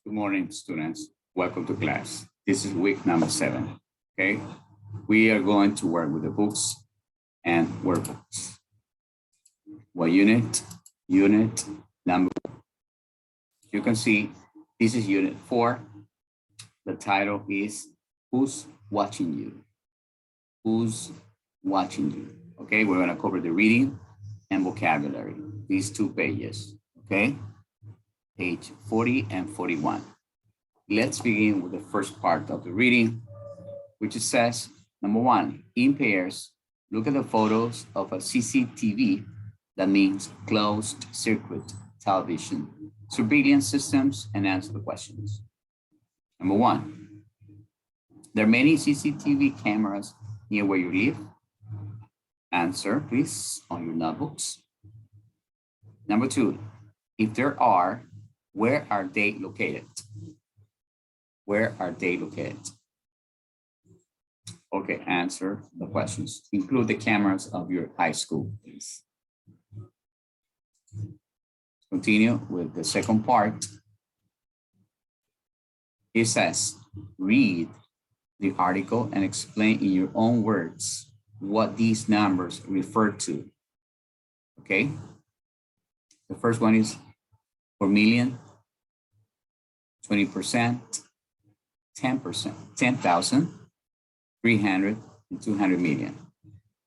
Good morning, students. Welcome to class. This is week number 7, okay? We are going to work with the books and workbooks. What unit? Unit number 1. You can see this is unit 4. The title is Who's Watching You? Who's Watching You? Okay, we're gonna cover the reading and vocabulary, these 2 pages, okay? Page 40 and 41. Let's begin with the first part of the reading, which says, number 1, in pairs, look at the photos of a CCTV, that means closed circuit television, surveillance systems, and answer the questions. Number 1, there are many CCTV cameras near where you live. Answer, please, on your notebooks. Number 2, if there are, where are they located? Where are they located? Okay, answer the questions. Include the cameras of your high school, please. Continue with the second part. It says, read the article and explain in your own words what these numbers refer to. Okay? The first one is 4 million, 20%, 10%, 10,000, 300, and 200 million.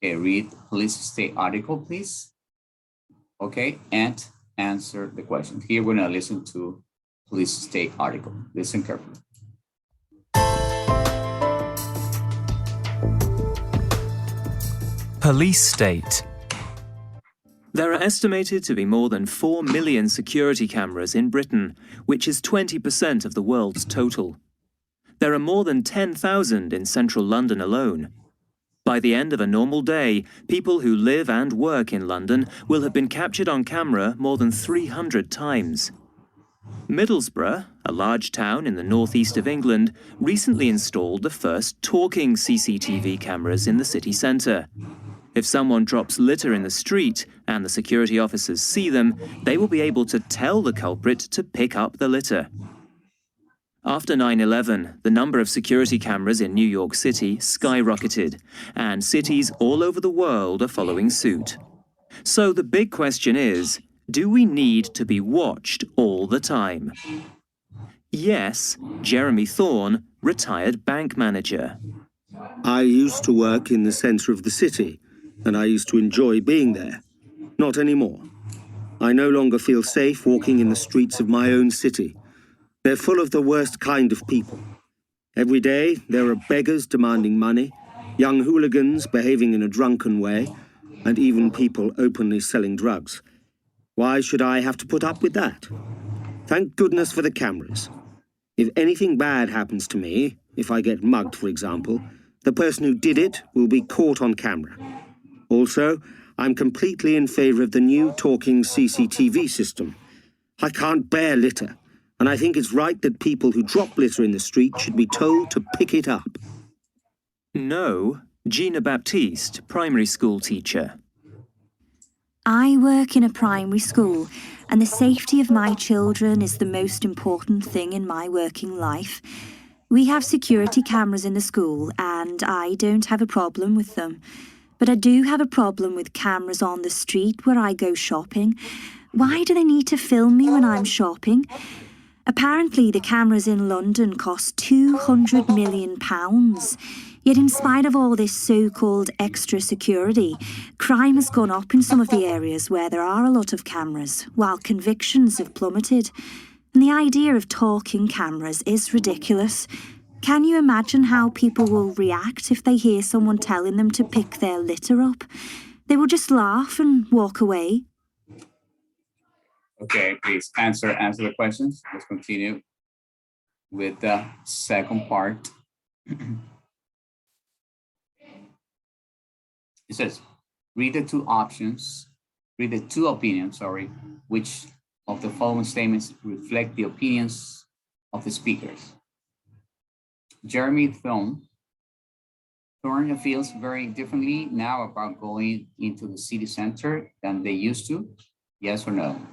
Okay, read police state article, please. Okay, and answer the question. Here we're gonna listen to police state article. Listen carefully. Police state. There are estimated to be more than 4 million security cameras in Britain, which is 20% of the world's total. There are more than 10,000 in central London alone. By the end of a normal day, people who live and work in London will have been captured on camera more than 300 times. Middlesbrough, a large town in the northeast of England, recently installed the first talking CCTV cameras in the city centre. If someone drops litter in the street and the security officers see them, they will be able to tell the culprit to pick up the litter. After 9/11, the number of security cameras in New York City skyrocketed, and cities all over the world are following suit. So the big question is, do we need to be watched all the time? Yes, Jeremy Thorne, retired bank manager. I used to work in the centre of the city, and I used to enjoy being there. Not anymore. I no longer feel safe walking in the streets of my own city. They're full of the worst kind of people. Every day, there are beggars demanding money, young hooligans behaving in a drunken way, and even people openly selling drugs. Why should I have to put up with that? Thank goodness for the cameras. If anything bad happens to me, if I get mugged, for example, the person who did it will be caught on camera. Also, I'm completely in favour of the new talking CCTV system. I can't bear litter, and I think it's right that people who drop litter in the street should be told to pick it up. No, Gina Baptiste, primary school teacher. I work in a primary school, and the safety of my children is the most important thing in my working life. We have security cameras in the school, and I don't have a problem with them. But I do have a problem with cameras on the street where I go shopping. Why do they need to film me when I'm shopping? Apparently, the cameras in London cost £200 million. Yet in spite of all this so-called extra security, crime has gone up in some of the areas where there are a lot of cameras, while convictions have plummeted. And the idea of talking cameras is ridiculous. Can you imagine how people will react if they hear someone telling them to pick their litter up? They will just laugh and walk away. Okay, please answer the questions. Let's continue with the second part. It says, read the two opinions, which of the following statements reflect the opinions of the speakers. Jeremy Thorne feels very differently now about going into the city center than they used to. Yes or no?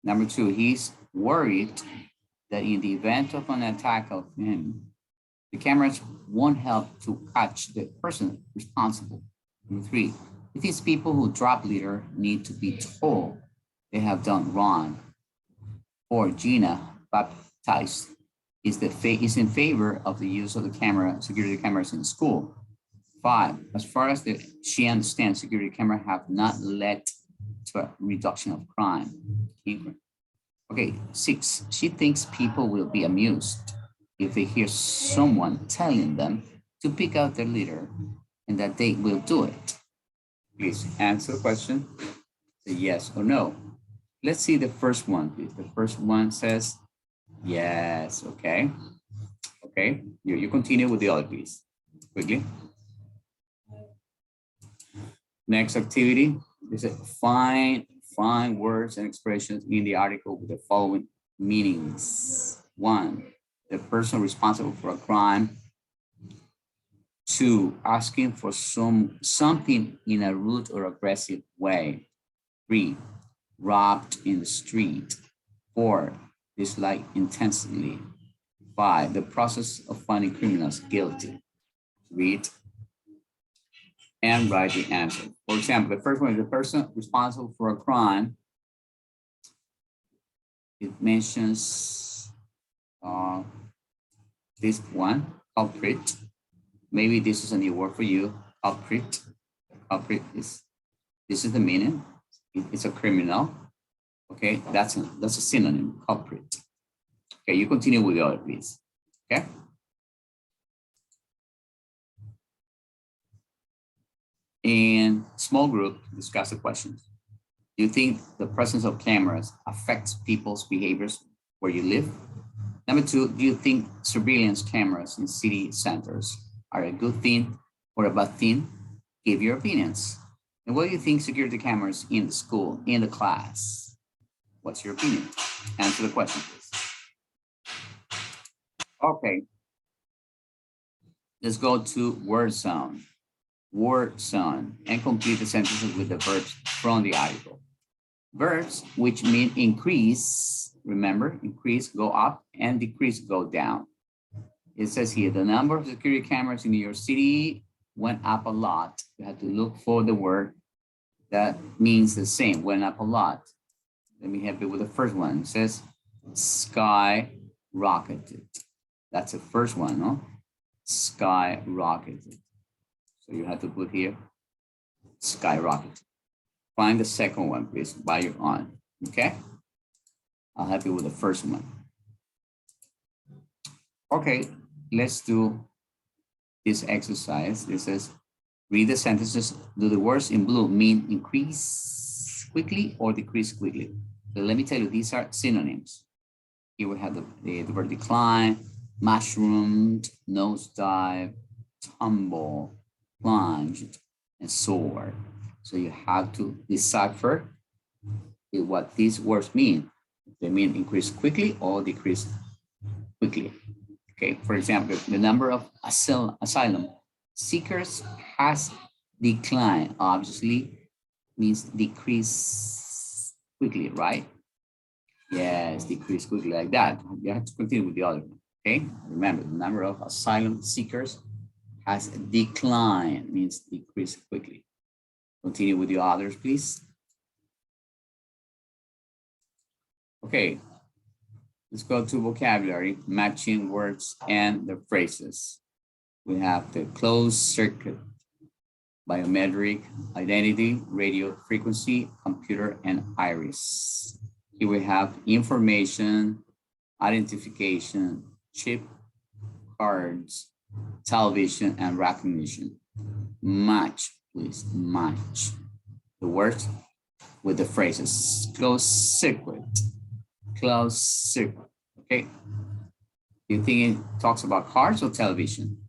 Number 2, he's worried that in the event of an attack of him, the cameras won't help to catch the person responsible. Number 3, if these people who drop litter need to be told they have done wrong. 4, Gina, baptized, is in favor of the use of the security cameras in school. 5, as far as she understands, security cameras have not led to a reduction of crime. Okay, 6, she thinks people will be amused if they hear someone telling them to pick out their litter and that they will do it. Please answer the question, say yes or no. Let's see the first one, please. The first one says yes, okay. Okay, you continue with the other, please, quickly. Next activity is find words and expressions in the article with the following meanings. 1, the person responsible for a crime. 2, asking for something in a rude or aggressive way. 3, robbed in the street. 4, dislike intensely. 5, the process of finding criminals guilty. Read and write the answer. For example, the first one is the person responsible for a crime. It mentions this one, culprit. Maybe this is a new word for you, culprit. Culprit this is the meaning. It's a criminal. Okay, that's a synonym, culprit. Okay, you continue with the other, please. Okay. In small group, discuss the questions. Do you think the presence of cameras affects people's behaviors where you live? Number 2, do you think surveillance cameras in city centers are a good thing or a bad thing? Give your opinions. And what do you think security cameras in the school, in the class? What's your opinion? Answer the question, please. Okay. Let's go to word sound. Word sound and complete the sentences with the verbs from the article. Verbs which mean increase, remember, increase, go up, and decrease, go down. It says here, the number of security cameras in New York City went up a lot. You have to look for the word that means the same, went up a lot. Let me help you with the first one. It says skyrocketed. That's the first one, no? Skyrocketed. So you have to put here, skyrocket. Find the second one, please, by your own, okay? I'll help you with the first one. Okay, let's do this exercise. This says, read the sentences. Do the words in blue mean increase quickly or decrease quickly? So let me tell you, these are synonyms. Here we have the word decline, mushroomed, nosedive, tumble, plunged, and soar. So you have to decipher what these words mean. They mean increase quickly or decrease quickly. Okay, for example, the number of asylum seekers has declined, obviously means decrease quickly, right? Yes, decrease quickly like that. You have to continue with the other one, okay? Remember, the number of asylum seekers has declined, means decrease quickly. Continue with the others, please. Okay, let's go to vocabulary, matching words and the phrases. We have the closed circuit, biometric, identity, radio frequency, computer, and iris. Here we have information, identification, chip, cards, television, and recognition. Match, please, match the words with the phrases. Closed circuit, closed circuit, okay? Do you think it talks about cars or television?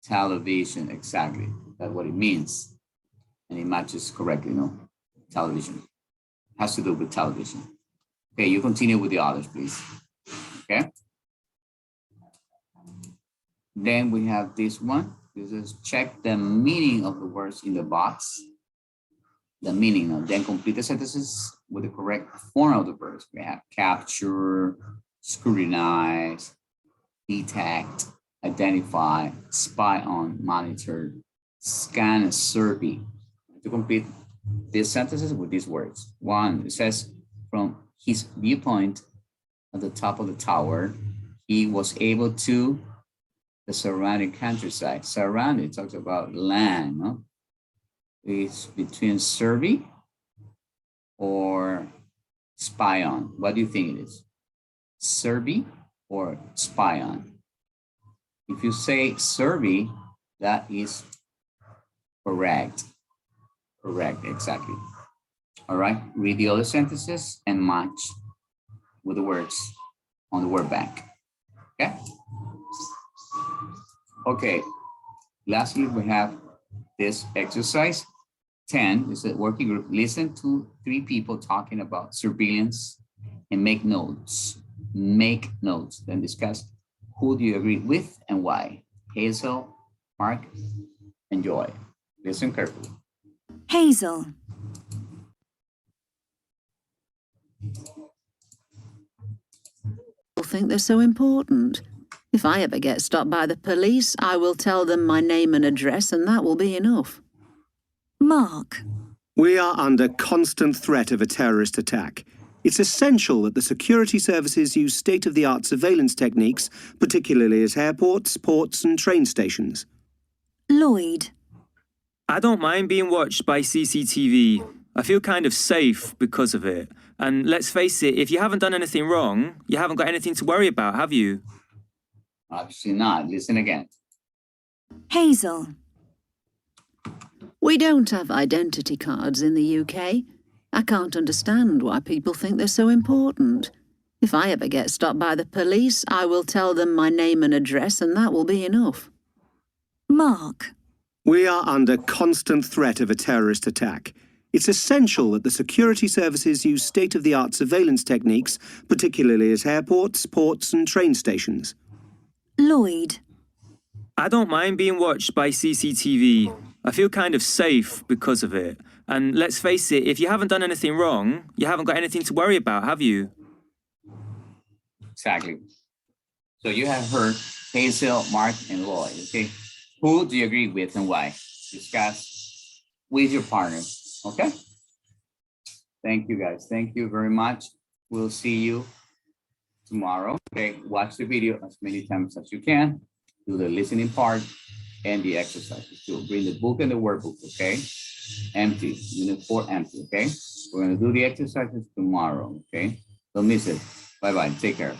Television, exactly. That's what it means. And it matches correctly, no? Television. Has to do with television. Okay, you continue with the others, please. Okay. Then we have this one. This is check the meaning of the words in the box. The meaning, then complete the sentences with the correct form of the verbs. We have capture, scrutinize, detect, identify, spy on, monitor, scan, and survey. To complete these sentences with these words. One, it says, from his viewpoint at the top of the tower, he was able to the surrounding countryside. Surrounding talks about land, no? It's between survey or spy on. What do you think it is? Survey or spy on? If you say survey, that is correct. Correct, exactly. All right, read the other sentences and match with the words on the word bank. Okay? Okay, lastly, we have this exercise. 10 is a working group. Listen to 3 people talking about surveillance and make notes. Make notes, then discuss who do you agree with and why. Hazel, Mark, and Joy. Listen carefully. Hazel. People think they're so important. If I ever get stopped by the police, I will tell them my name and address, and that will be enough. Mark. We are under constant threat of a terrorist attack. It's essential that the security services use state-of-the-art surveillance techniques, particularly at airports, ports, and train stations. Lloyd. I don't mind being watched by CCTV. I feel kind of safe because of it. And let's face it, if you haven't done anything wrong, you haven't got anything to worry about, have you? Obviously not. Listen again. Hazel. We don't have identity cards in the UK. I can't understand why people think they're so important. If I ever get stopped by the police, I will tell them my name and address, and that will be enough. Mark. We are under constant threat of a terrorist attack. It's essential that the security services use state-of-the-art surveillance techniques, particularly at airports, ports, and train stations. Lloyd. I don't mind being watched by CCTV. I feel kind of safe because of it. And let's face it, if you haven't done anything wrong, you haven't got anything to worry about, have you? Exactly. So you have heard Hazel, Mark, and Lloyd, okay? Who do you agree with and why? Discuss with your partner, okay? Thank you, guys. Thank you very much. We'll see you tomorrow, okay? Watch the video as many times as you can. Do the listening part and the exercises too. Bring the book and the workbook, okay? Empty, unit 4 empty, okay? We're gonna do the exercises tomorrow, okay? Don't miss it. Bye-bye, take care.